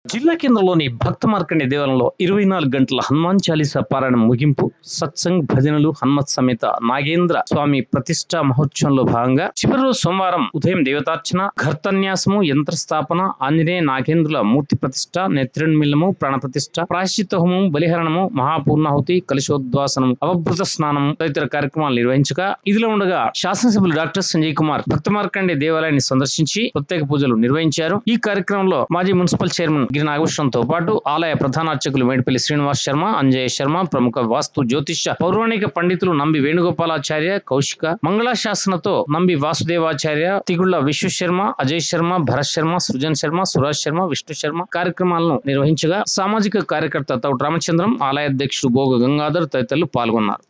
జిల్లా కేంద్రంలోని భక్త మార్కండే దేవాలయంలో 24 గంటల హనుమాన్ చాలీసా పారాయణం ముగింపు, సత్సంగ్ భజనలు, హనుమత్ సమేత నాగేంద్ర స్వామి ప్రతిష్ఠా మహోత్సవంలో భాగంగా చివరి రోజు సోమవారం ఉదయం దేవతార్చన, ఘర్తన్యాసము, యంత్రస్థాపన, ఆంజనేయ నాగేంద్రుల మూర్తి ప్రతిష్ఠ, నేత్రోన్మిలనము, ప్రాణ ప్రతిష్ఠ, ప్రాయశ్చిత్త హోమం, బలిహరణము, మహాపూర్ణాహుతి, కలశోద్వాసనం, అవభృత స్నానం తదితర కార్యక్రమాలు నిర్వహించగా ఇదిలో ఉండగా శాసనసభ్యులు డాక్టర్ సంజయ్ కుమార్ భక్త మార్కండే దేవాలయాన్ని సందర్శించి ప్రత్యేక పూజలు నిర్వహించారు. ఈ కార్యక్రమంలో మాజీ మున్సిపల్ చైర్మన్ గిరి నాగభూషణంతో పాటు ఆలయ ప్రధాన అర్చకులు మేడిపల్లి శ్రీనివాస్ శర్మ, అంజయ్య శర్మ, ప్రముఖ వాస్తు జ్యోతిష్య పౌరాణిక పండితులు నంబి వేణుగోపాలాచార్య, కౌశిక, మంగళాశాసనతో నంబి వాసుదేవాచార్య, తిగుళ్ల విశ్వశర్మ, అజయ్ శర్మ, భరత్ శర్మ, సృజన్ శర్మ, సురాజ్ శర్మ, విష్ణు శర్మ కార్యక్రమాలను నిర్వహించగా సామాజిక కార్యకర్త తౌట్ రామచంద్రం, ఆలయ అధ్యక్షుడు భోగ గంగాధర్ తదితరులు పాల్గొన్నారు.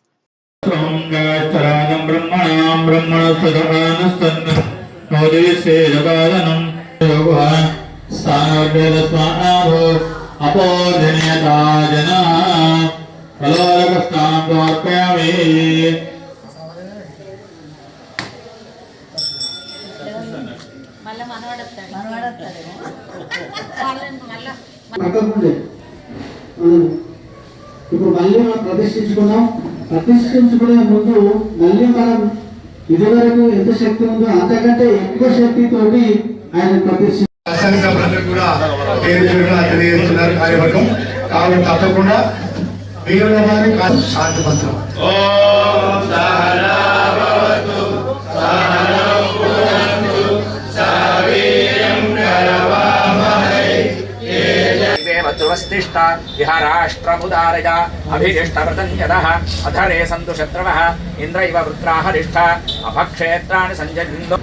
ఇప్పుడు మళ్ళీ మనం ప్రతిష్ఠించుకున్నాం. ప్రతిష్ఠించుకునే ముందు మళ్ళీ మనం ఇదివరకు ఎంత శక్తి ఉందో అంతకంటే ఎక్కువ శక్తితోటి ఆయన తెలియజేస్తున్నారు కార్యవర్గం. కాబట్టి తప్పకుండా మీరు శాంతి మంత్రం विहाराष्ट्रमुदारय अभिदिष्टव्रतन्यतः अधरे सन्तु शत्रवः इन्द्र इव वृत्राः रिष्ठा अपक्षेत्राणि सञ्जन्तो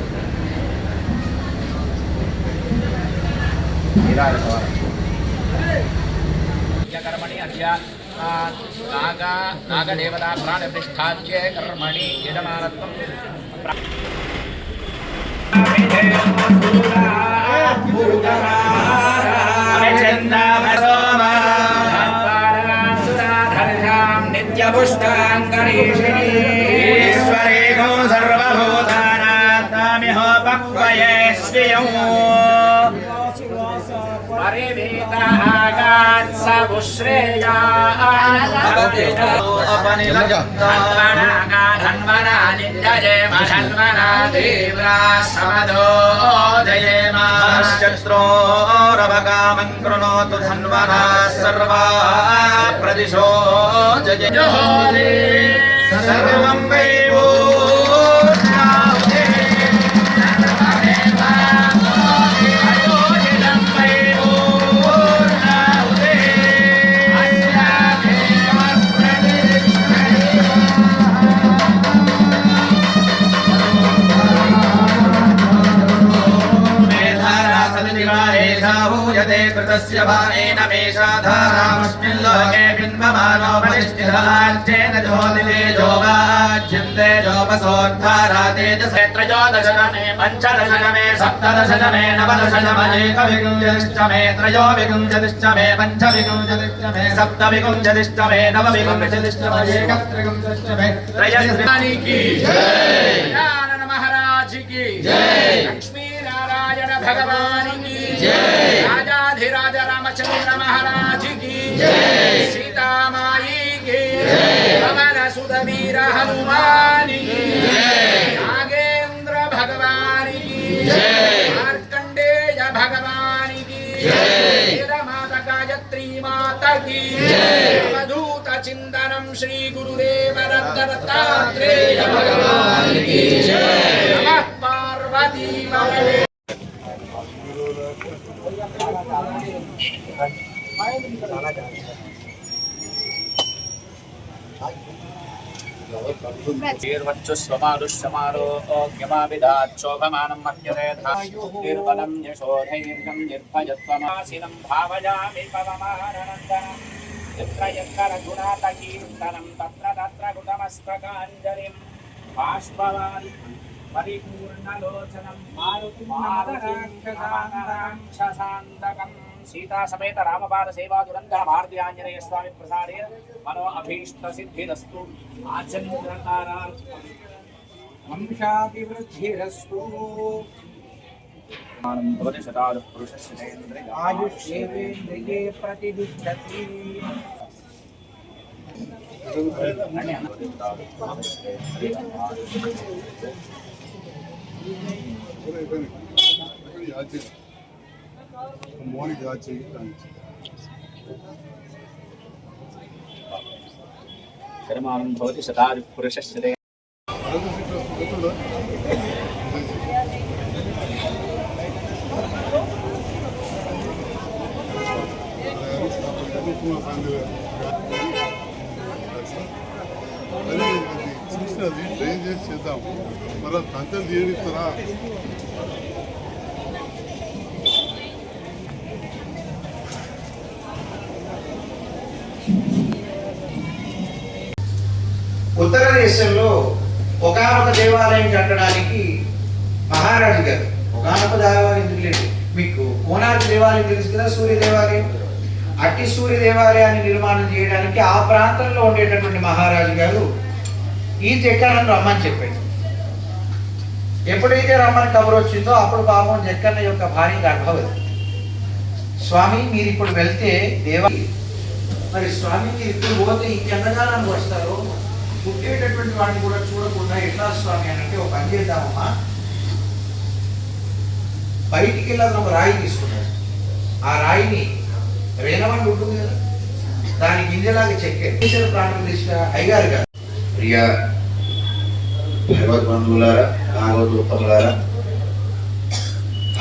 कर्मणि अद्य नागदेवता प्राणप्रतिष्ठाच्ये कर्मणि यजमानत्वं नित्यपुष्टाङ्गरीश्वरेको सर्वभूतानात्मामिहो पक्वये श्रियौ परिवीतागात् समुश्रेया धन्वना नित्यजेम षण्वना तीव्रा समदो जयेम चत्रोरवकामं कृणोतु धन्वना सर्वा प्रदिशो जयेम सर्वं वै कृतस्य भानेन मेषाधारामस्मिन् लोके बिम्बमानो बलिष्ठिराज्येन ज्योतितेजो वाज्यन्ते जोपसोद्धारातेजसेत्रयोदशमे पञ्चदशमे सप्तदशमे नवदशमेकविंशतिश्चमे त्रयोविंशतिश्चमे पञ्चविंशतिश्चमे सप्तविंशतिश्चमे नवविंशतिश्चमे एकत्रिंशतिश्चमे त्रयस्त्रिमानि की जय नारायण महाराज की जय लक्ष्मी नारायण भगवान की जय राजा रामचंद्र महाराज की जय सीता माई की जय पवन सुत वीर हनुमान की जय नागेंद्र भगवान की जय मार्कंडेय भगवान की जय माता गायत्री माता की जय अवधूत चिंतनम श्री गुरुदेव दत्तात्रेय भगवान की जय नमः पार्वती पतये र्वच्चुस्वमारुष्यमारोग्यमाविदाच्छोभमानं मह्यते निर्बलं यशोधैर्यं निर्भयत्वमासिनं भावयामि पवमाननन्दनं यत्र यत्र रघुनाथकीर्तनं तत्र तत्र कृतमस्तकाञ्जलिं बाष्पवारि परिपूर्णलोचनं मारुतिराक्षसान्तकं सीता समेत रामपाद सेवा दुरंधर भारती आंजनेय स्वामी प्रसादे मनो अभीष्ट सिद्धिरस्तु आचन्द्रकारार्थ वंशाभिवृद्धिरस्तु भवति शतायुः पुरुषस्य आयुष्येवेन्द्रिये प्रतिष्ठति शर्मानं भवति शतायुः पुरुषस्य చూసినది ట్రైన్ చేసి చేద్దాం మళ్ళీ కంచెలు తీయనిస్తారా ఉత్తర దేశంలో ఒకానొక దేవాలయం కట్టడానికి మహారాజు గారు ఒకానొక దేవాలయం ఎందుకు లేదు, మీకు కోనార్క్ దేవాలయం తెలుసు కదా, సూర్య దేవాలయం. అట్టి సూర్య దేవాలయాన్ని నిర్మాణం చేయడానికి ఆ ప్రాంతంలో ఉండేటటువంటి మహారాజు గారు ఈ జక్కన్నను రమ్మని చెప్పాడు. ఎప్పుడైతే రమ్మని కబురు వచ్చిందో అప్పుడు పాపం జక్కన్న యొక్క భార్య గర్భవతి. స్వామి మీరు ఇప్పుడు వెళ్తే మరి స్వామి మీరు ఇప్పుడు పోతే ఇంకెంతకాలానికి వస్తారు, పుట్టేటటువంటి వాడిని కూడా చూడకుండా ఎట్లా స్వామి అని అంటే ఒక పని చేద్దామమ్మా, బయటికి వెళ్ళాలని ఒక రాయి తీసుకున్నాడు. ఆ రాయిని రేణవండి ఉంటుంది కదా, దాని గింజలాగా చెక్కారు. ప్రాణప్రతిష్ఠ అయ్యారు కదా. ప్రియ భగవద్బంధువులారా, భాగవతోత్తములారా,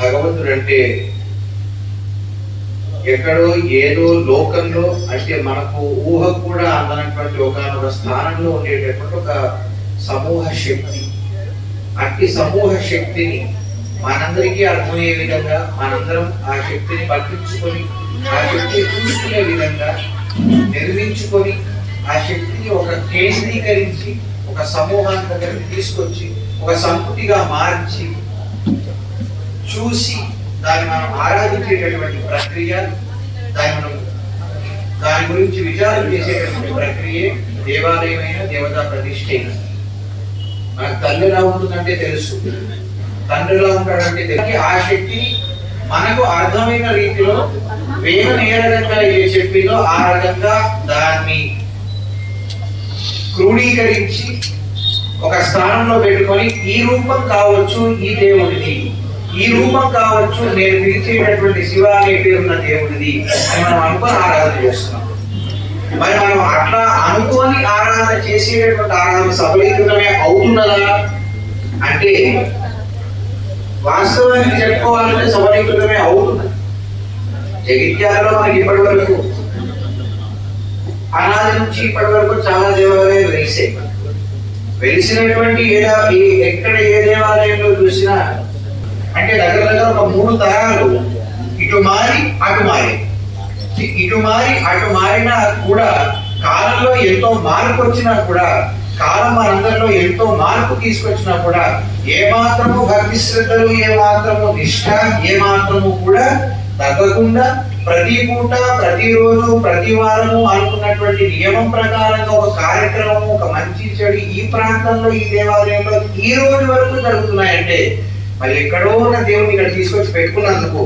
భగవంతుడు అంటే ఎక్కడో ఏదో లోకంలో అంటే మనకు ఊహ కూడా అందనటువంటి ఒక స్థానంలో ఉండేటటువంటి ఒక సమూహ శక్తి. అట్టి సమూహ శక్తిని మనందరికీ అర్థమయ్యే విధంగా మనందరం ఆ శక్తిని పట్టించుకొని ఆ శక్తిని చూసుకునే విధంగా నిర్మించుకొని ఆ శక్తిని ఒక కేంద్రీకరించి ఒక సమూహాన్ని దగ్గరికి తీసుకొచ్చి ఒక సంపుటిగా మార్చి చూసి దాన్ని మనం ఆరాధించేటటువంటి ప్రక్రియ, దాని గురించి విచారం చేసేటటువంటి ప్రక్రియ దేవాలయమైన దేవతా ప్రతిష్ఠ. మనకు తల్లి ఎలా ఉంటుందంటే తెలుసు, తండ్రి ఎలా ఉంటాడంటే తెలుసు. ఆ శక్తిని మనకు అర్థమైన రీతిలో వేదం ఏ రకంగా చెప్పిందో ఆ రకంగా దాన్ని క్రోడీకరించి ఒక స్థానంలో పెట్టుకొని ఈ రూపం కావచ్చు ఈ దేవుడిది, ఈ రూపం కావచ్చు నేను పిలిచేటటువంటి శివ అనే పేరున్న దేవుడిది అని మనం అనుకొని ఆరాధన చేస్తున్నాం. మరి మనం అట్లా అనుకొని ఆరాధన చేసేటటువంటి ఆరాధన సఫలీకృతమే అవుతున్నదా అంటే వాస్తవానికి చెప్పుకోవాలంటే సఫలీకృతమే అవుతున్నది. జగిత్యాలలో మనకి ఇప్పటి వరకు అనాది నుంచి ఇప్పటి వరకు చాలా దేవాలయాలు వెలిసినటువంటి ఎక్కడ ఏ దేవాలయంలో చూసినా అంటే దగ్గర దగ్గర ఒక 3 తరాలు ఇటు మారి అటు మారినా కూడా కాలంలో ఎంతో మార్పు వచ్చినా కూడా, కాలం మనందరిలో ఎంతో మార్పు తీసుకొచ్చినా కూడా ఏమాత్రము భక్తి శ్రద్ధలు, ఏమాత్రము నిష్ఠ, ఏమాత్రము కూడా తగ్గకుండా ప్రతి పూట ప్రతిరోజు ప్రతి వారము అనుకున్నటువంటి నియమం ప్రకారంగా ఒక కార్యక్రమం, ఒక మంచి చెడు ఈ ప్రాంతంలో ఈ దేవాలయంలో ఈ రోజు వరకు జరుగుతున్నాయంటే మరి ఎక్కడో ఉన్న దేవుని ఇక్కడ తీసుకొచ్చి పెట్టుకున్నందుకు